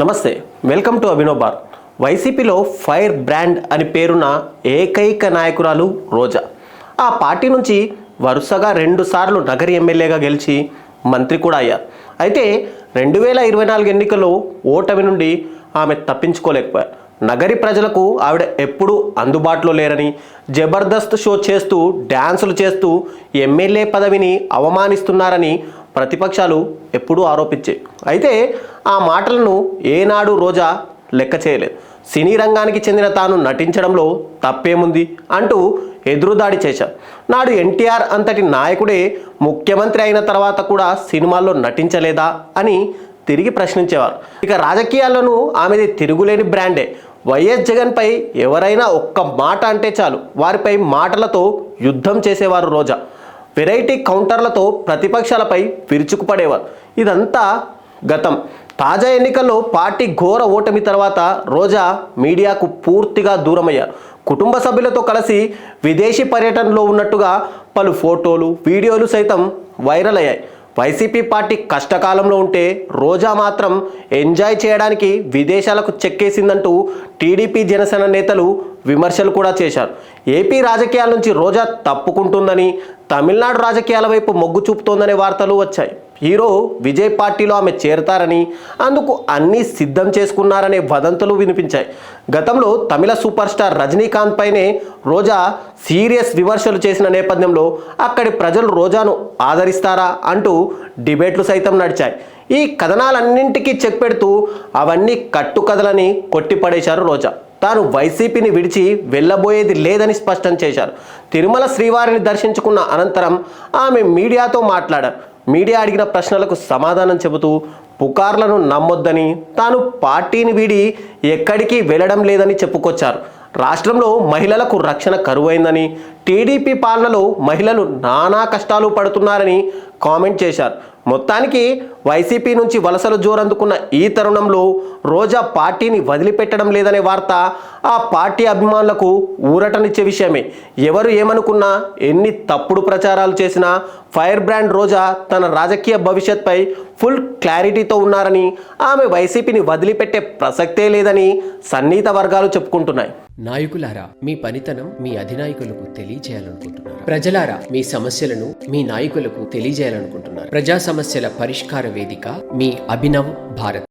నమస్తే, welcome to Abhinav bar. వైసీపీలో fire brand అని పేరున్న ఏకైక నాయకురాలు రోజా. ఆ పార్టీ నుంచి వరుసగా 2 సార్లు నగరి ఎమ్మెల్యేగా గెలిచి మంత్రి కూడా అయ్యారు. అయితే 2024 ఎన్నికల్లో ఓటమి నుండి ఆమె తప్పించుకోలేకపోయారు. నగరి ప్రజలకు ఆవిడ ఎప్పుడూ అందుబాటులో లేరని, జబర్దస్త్ షో చేస్తూ డ్యాన్సులు చేస్తూ ఎమ్మెల్యే పదవిని అవమానిస్తున్నారని ప్రతిపక్షాలు ఎప్పుడూ ఆరోపించాయి. అయితే ఆ మాటలను ఏనాడు రోజా లెక్క చేయలేదు. సినీ రంగానికి చెందిన తాను నటించడంలో తప్పేముంది అంటూ ఎదురుదాడి చేశారు. నాడు ఎన్టీఆర్ అంతటి నాయకుడే ముఖ్యమంత్రి అయిన తర్వాత కూడా సినిమాల్లో నటించలేదా అని తిరిగి ప్రశ్నించేవారు. ఇక రాజకీయాల్లోనూ ఆమెది తిరుగులేని బ్రాండే. వైఎస్ జగన్పై ఎవరైనా ఒక్క మాట అంటే చాలు వారిపై మాటలతో యుద్ధం చేసేవారు రోజా. వెరైటీ కౌంటర్లతో ప్రతిపక్షాలపై విరుచుకుపడేవారు. ఇదంతా గతం. తాజా ఎన్నికల్లో పార్టీ ఘోర ఓటమి తర్వాత రోజా మీడియాకు పూర్తిగా దూరమయ్యారు. కుటుంబ సభ్యులతో కలిసి విదేశీ పర్యటనలో ఉన్నట్టుగా పలు ఫోటోలు, వీడియోలు సైతం వైరల్ అయ్యాయి. వైసీపీ పార్టీ కష్టకాలంలో ఉంటే రోజా మాత్రం ఎంజాయ్ చేయడానికి విదేశాలకు చెక్కేసిందంటూ టీడీపీ జనసేన నేతలు విమర్శలు కూడా చేశారు. ఏపీ రాజకీయాల నుంచి రోజా తప్పుకుంటుందని, తమిళనాడు రాజకీయాల వైపు మొగ్గు చూపుతోందనే వార్తలు వచ్చాయి. హీరో విజయ్ పార్టీలో ఆమె చేరతారని, అందుకు అన్నీ సిద్ధం చేసుకున్నారనే వదంతులు వినిపించాయి. గతంలో తమిళ సూపర్ స్టార్ రజనీకాంత్ పైనే రోజా సీరియస్ విమర్శలు చేసిన నేపథ్యంలో అక్కడి ప్రజలు రోజాను ఆదరిస్తారా అంటూ డిబేట్లు సైతం నడిచాయి. ఈ కథనాలన్నింటికీ చెక్ పెడుతూ అవన్నీ కట్టుకథలని కొట్టిపడేశారు రోజా. తాను వైసీపీని విడిచి వెళ్ళబోయేది లేదని స్పష్టం చేశారు. తిరుమల శ్రీవారిని దర్శించుకున్న అనంతరం ఆమె మీడియాతో మాట్లాడారు. మీడియా అడిగిన ప్రశ్నలకు సమాధానం చెబుతూ పుకార్లను నమ్మొద్దని, తాను పార్టీని వీడి ఎక్కడికి వెళ్ళడం లేదని చెప్పుకొచ్చారు. రాష్ట్రంలో మహిళలకు రక్షణ కరువైందని, టీడీపీ పాలనలో మహిళలు నానా కష్టాలు పడుతున్నారని కామెంట్ చేశారు. మొత్తానికి వైసీపీ నుంచి వలసలు జోరందుకున్న ఈ తరుణంలో రోజా పార్టీని వదిలిపెట్టడం లేదనే వార్త ఆ పార్టీ అభిమానులకు ఊరటనిచ్చే విషయమే. ఎవరు ఏమనుకున్నా, ఎన్ని తప్పుడు ప్రచారాలు చేసినా ఫైర్ బ్రాండ్ రోజా తన రాజకీయ భవిష్యత్పై ఫుల్ క్లారిటీతో ఉన్నారని, ఆమె వైసీపీని వదిలిపెట్టే ప్రసక్తే లేదని సన్నిహిత వర్గాలు చెప్పుకుంటున్నాయి. నాయకులారా, మీ పనితనం మీ అధినాయకులకు తెలియజేయాలనుకుంటున్నారు. ప్రజలారా, మీ సమస్యలను మీ నాయకులకు తెలియజేయాలనుకుంటున్నారు. ప్రజా సమస్యల పరిష్కార వేదిక మీ అభినవ్ భారత్.